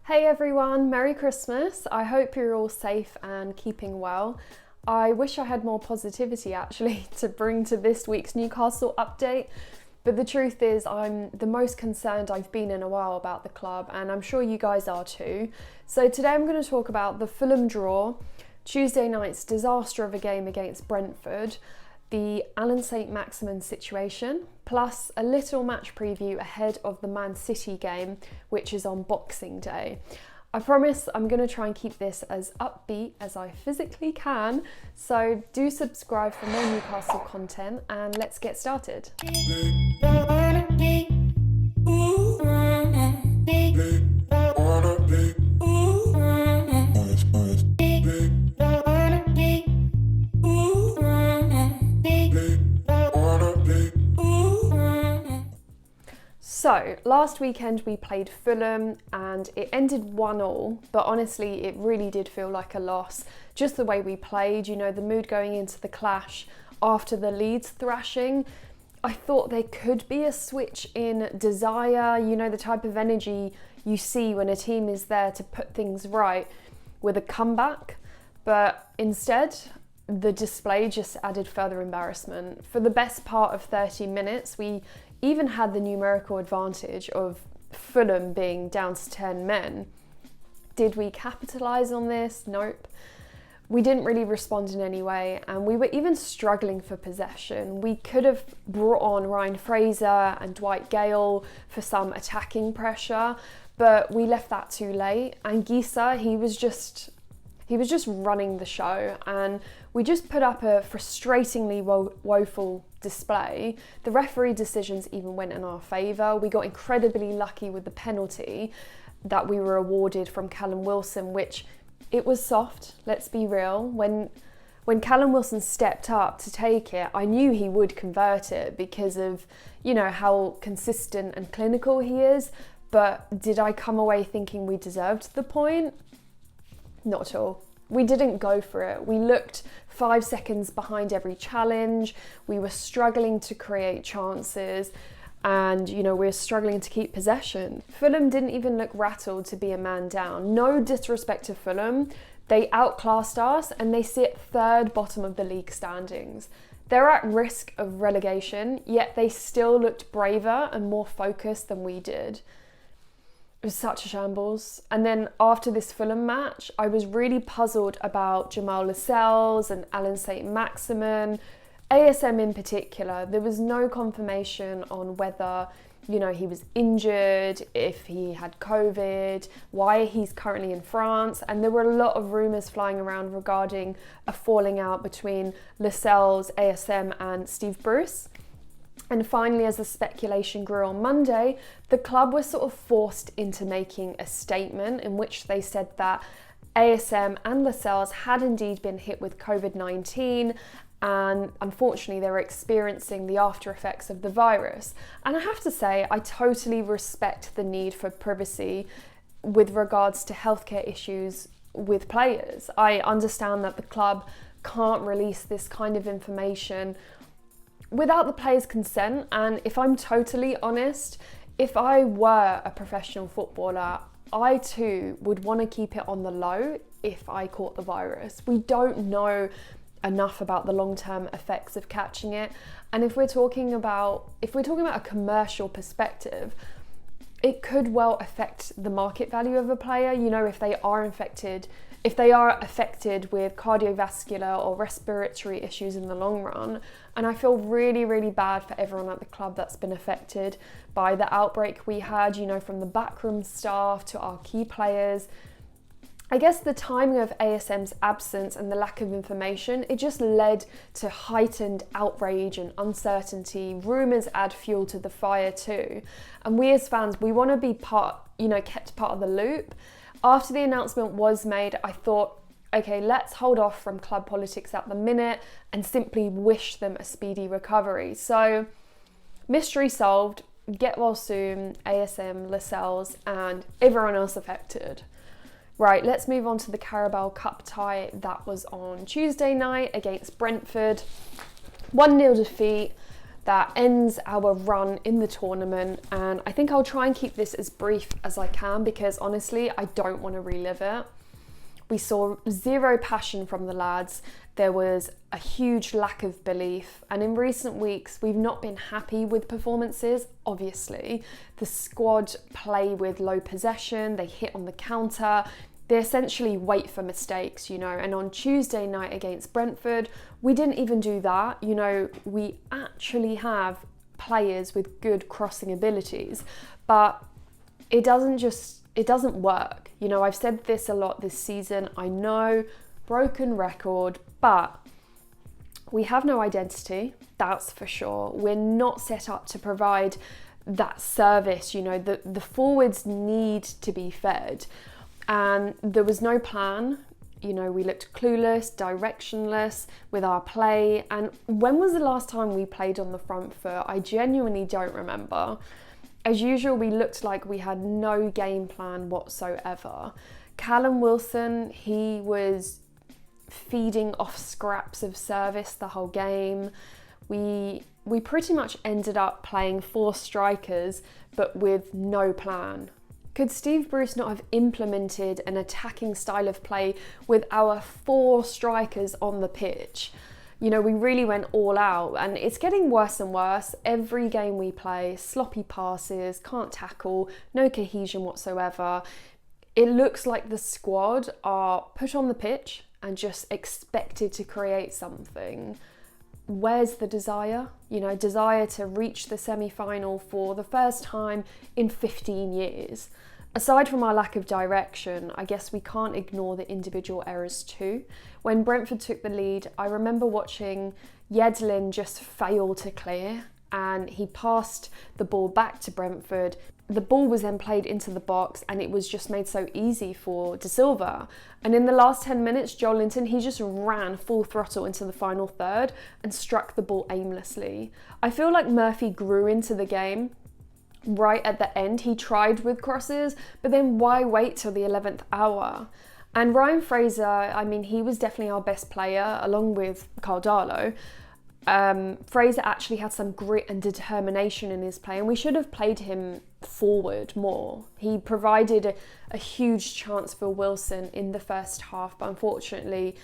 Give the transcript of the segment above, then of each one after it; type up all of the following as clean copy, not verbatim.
Hey everyone, Merry Christmas. I hope you're all safe and keeping well. I wish I had more positivity actually to bring to this week's Newcastle update, but the truth is I'm the most concerned I've been in a while about the club, and I'm sure you guys are too. So today I'm going to talk about the Fulham draw, Tuesday night's disaster of a game against Brentford, the ALLAN MAXIMIN situation, plus a little match preview ahead of the Man City game, which is on Boxing Day. I promise I'm going to try and keep this as upbeat as I physically can, so do subscribe for more Newcastle content and let's get started. So, last weekend we played Fulham and it ended 1-1, but honestly it really did feel like a loss. Just the way we played, you know, the mood going into the clash after the Leeds thrashing. I thought there could be a switch in desire, you know, the type of energy you see when a team is there to put things right with a comeback. But instead, the display just added further embarrassment. For the best part of 30 minutes, we even had the numerical advantage of Fulham being down to 10 men. Did we capitalise on this? Nope. We didn't really respond in any way, and we were even struggling for possession. We could have brought on Ryan Fraser and Dwight Gale for some attacking pressure, but we left that too late. And Eisha, he was just running the show, and we just put up a frustratingly woeful display. The referee decisions even went in our favour. We got incredibly lucky with the penalty that we were awarded from Callum Wilson, which it was soft, let's be real. When Callum Wilson stepped up to take it, I knew he would convert it because of, you know, how consistent and clinical he is. But did I come away thinking we deserved the point? Not at all. We didn't go for it. We looked 5 seconds behind every challenge. We were struggling to create chances, and we were struggling to keep possession. Fulham didn't even look rattled to be a man down. No disrespect to Fulham. They outclassed us and they sit third bottom of the league standings. They're at risk of relegation, yet they still looked braver and more focused than we did. It was such a shambles. And then after this Fulham match, I was really puzzled about Jamal Lascelles and ALLAN MAXIMIN, ASM in particular. There was no confirmation on whether, he was injured, if he had COVID, why he's currently in France. And there were a lot of rumours flying around regarding a falling out between Lascelles, ASM and Steve Bruce. And finally, as the speculation grew on Monday, the club was sort of forced into making a statement in which they said that ASM and Lascelles had indeed been hit with COVID-19, and unfortunately they were experiencing the after effects of the virus. And I have to say, I totally respect the need for privacy with regards to healthcare issues with players. I understand that the club can't release this kind of information without the players' consent, and if I'm totally honest, if I were a professional footballer, I too would want to keep it on the low if I caught the virus. We don't know enough about the long-term effects of catching it, and if we're talking about a commercial perspective, it could well affect the market value of a player. If they are affected with cardiovascular or respiratory issues in the long run. And I feel really, really bad for everyone at the club that's been affected by the outbreak we had, from the backroom staff to our key players. I guess the timing of ASM's absence and the lack of information, it just led to heightened outrage and uncertainty. Rumours add fuel to the fire too. And we as fans, we want to be kept part of the loop. After the announcement was made, I thought, okay, let's hold off from club politics at the minute and simply wish them a speedy recovery. So, mystery solved, get well soon, ASM, Lascelles, and everyone else affected. Right, let's move on to the Carabao Cup tie that was on Tuesday night against Brentford. 1-0 defeat. that ends our run in the tournament, and I think I'll try and keep this as brief as I can because honestly I don't want to relive it. We saw zero passion from the lads. There was a huge lack of belief, and in recent weeks we've not been happy with performances. Obviously the squad play with low possession, they hit on the counter, they essentially wait for mistakes, you know, and on Tuesday night against Brentford, we didn't even do that. You know, we actually have players with good crossing abilities, but it doesn't work. You know, I've said this a lot this season, I know, broken record, but we have no identity, that's for sure. We're not set up to provide that service, you know, the forwards need to be fed. And there was no plan. You know, we looked clueless, directionless with our play. And when was the last time we played on the front foot? I genuinely don't remember. As usual, we looked like we had no game plan whatsoever. Callum Wilson, he was feeding off scraps of service the whole game. We pretty much ended up playing 4 strikers, but with no plan. Could Steve Bruce not have implemented an attacking style of play with our 4 strikers on the pitch? You know, we really went all out, and it's getting worse and worse. Every game we play, sloppy passes, can't tackle, no cohesion whatsoever. It looks like the squad are put on the pitch and just expected to create something. Where's the desire? You know, desire to reach the semi-final for the first time in 15 years. Aside from our lack of direction, I guess we can't ignore the individual errors too. When Brentford took the lead, I remember watching Yedlin just fail to clear, and he passed the ball back to Brentford. The ball was then played into the box, and it was just made so easy for De Silva. And in the last 10 minutes, Joelinton, he just ran full throttle into the final third and struck the ball aimlessly. I feel like Murphy grew into the game. Right at the end, he tried with crosses, but then why wait till the 11th hour? And Ryan Fraser, I mean, he was definitely our best player, along with Carl Darlow. Fraser actually had some grit and determination in his play, and we should have played him forward more. He provided a huge chance for Wilson in the first half, but unfortunately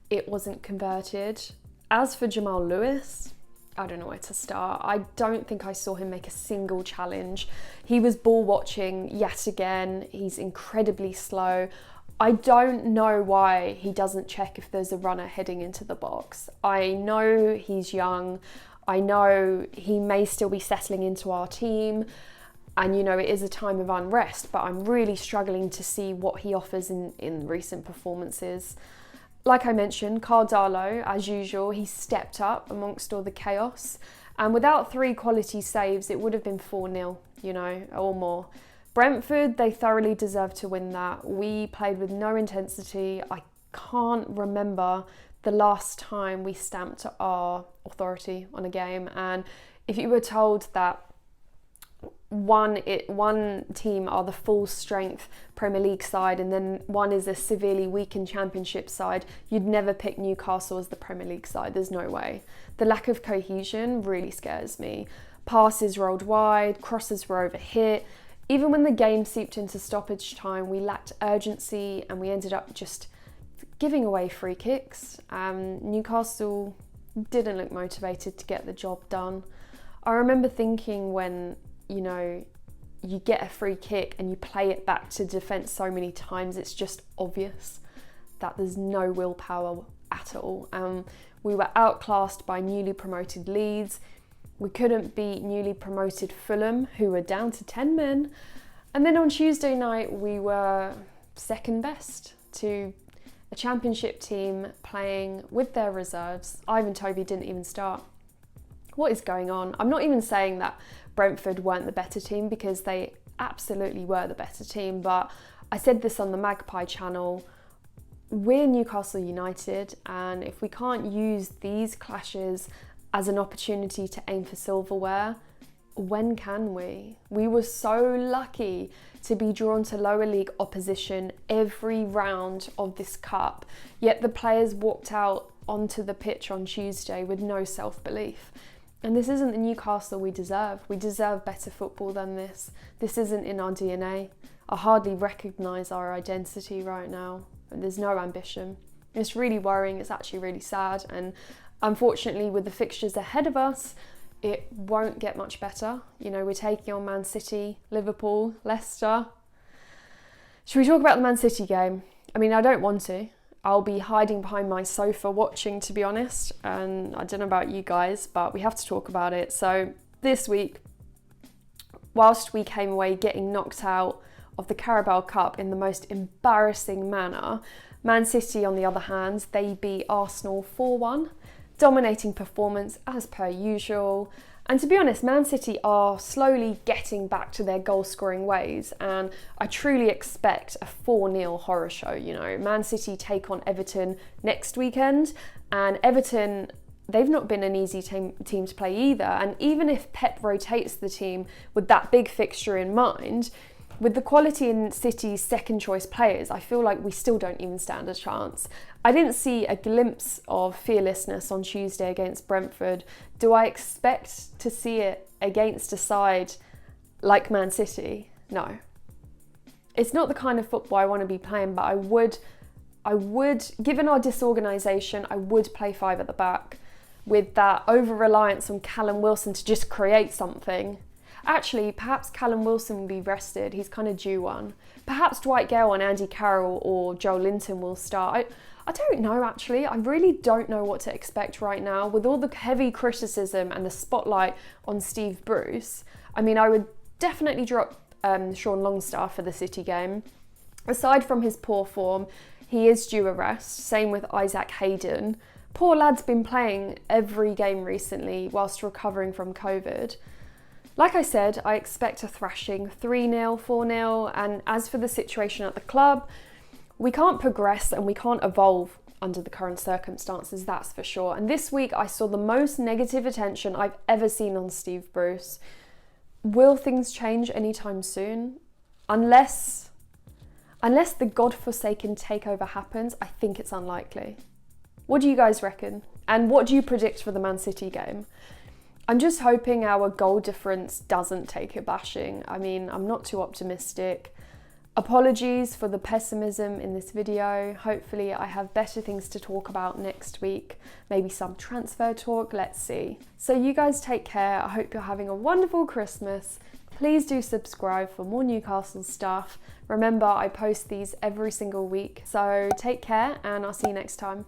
it wasn't converted. As for Jamal Lewis, I don't know where to start. I don't think I saw him make a single challenge. He was ball watching yet again. He's incredibly slow. I don't know why he doesn't check if there's a runner heading into the box. I know he's young. I know he may still be settling into our team. And, you know, it is a time of unrest, but I'm really struggling to see what he offers in recent performances. Like I mentioned, Carl Darlow, as usual, he stepped up amongst all the chaos. And without 3 quality saves, it would have been 4-0, you know, or more. Brentford, they thoroughly deserved to win that. We played with no intensity. I can't remember the last time we stamped our authority on a game. And if you were told that one team are the full strength Premier League side and then one is a severely weakened Championship side, you'd never pick Newcastle as the Premier League side. There's no way. The lack of cohesion really scares me. Passes rolled wide, crosses were overhit. Even when the game seeped into stoppage time, we lacked urgency and we ended up just giving away free kicks. Newcastle didn't look motivated to get the job done. I remember thinking when, you know, you get a free kick and you play it back to defence so many times, it's just obvious that there's no willpower at all. We were outclassed by newly promoted Leeds. We couldn't beat newly promoted Fulham, who were down to 10 men. And then on Tuesday night, we were second best to a Championship team playing with their reserves. Ivan Toney didn't even start. What is going on? I'm not even saying that Brentford weren't the better team, because they absolutely were the better team, but I said this on the Magpie channel, we're Newcastle United, and if we can't use these clashes as an opportunity to aim for silverware, when can we? We were so lucky to be drawn to lower league opposition every round of this cup, yet the players walked out onto the pitch on Tuesday with no self-belief. And this isn't the Newcastle we deserve. We deserve better football than this. This isn't in our DNA. I hardly recognise our identity right now. And there's no ambition. It's really worrying. It's actually really sad. And unfortunately, with the fixtures ahead of us, it won't get much better. You know, we're taking on Man City, Liverpool, Leicester. Should we talk about the Man City game? I mean, I don't want to. I'll be hiding behind my sofa watching, to be honest. And I don't know about you guys, but we have to talk about it. So this week, whilst we came away getting knocked out of the Carabao Cup in the most embarrassing manner, Man City, on the other hand, they beat Arsenal 4-1. Dominating performance as per usual. And to be honest, Man City are slowly getting back to their goal-scoring ways, and I truly expect a 4-0 horror show. You know, Man City take on Everton next weekend, and Everton, they've not been an easy team to play either. And even if Pep rotates the team with that big fixture in mind, with the quality in City's second choice players, I feel like we still don't even stand a chance. I didn't see a glimpse of fearlessness on Tuesday against Brentford. Do I expect to see it against a side like Man City? No. It's not the kind of football I want to be playing, but I would, given our disorganisation, I would play 5 at the back with that over-reliance on Callum Wilson to just create something. Actually, perhaps Callum Wilson will be rested. He's kind of due one. Perhaps Dwight Gale and Andy Carroll or Joe Linton will start. I don't know, actually. I really don't know what to expect right now. With all the heavy criticism and the spotlight on Steve Bruce, I mean, I would definitely drop Sean Longstaff for the City game. Aside from his poor form, he is due a rest. Same with Isaac Hayden. Poor lad's been playing every game recently whilst recovering from COVID. Like I said, I expect a thrashing, 3-0, 4-0, and as for the situation at the club, we can't progress and we can't evolve under the current circumstances, that's for sure. And this week I saw the most negative attention I've ever seen on Steve Bruce. Will things change anytime soon? Unless the godforsaken takeover happens, I think it's unlikely. What do you guys reckon? And what do you predict for the Man City game? I'm just hoping our goal difference doesn't take a bashing. I mean, I'm not too optimistic. Apologies for the pessimism in this video. Hopefully I have better things to talk about next week. Maybe some transfer talk, let's see. So you guys take care. I hope you're having a wonderful Christmas. Please do subscribe for more Newcastle stuff. Remember, I post these every single week. So take care and I'll see you next time.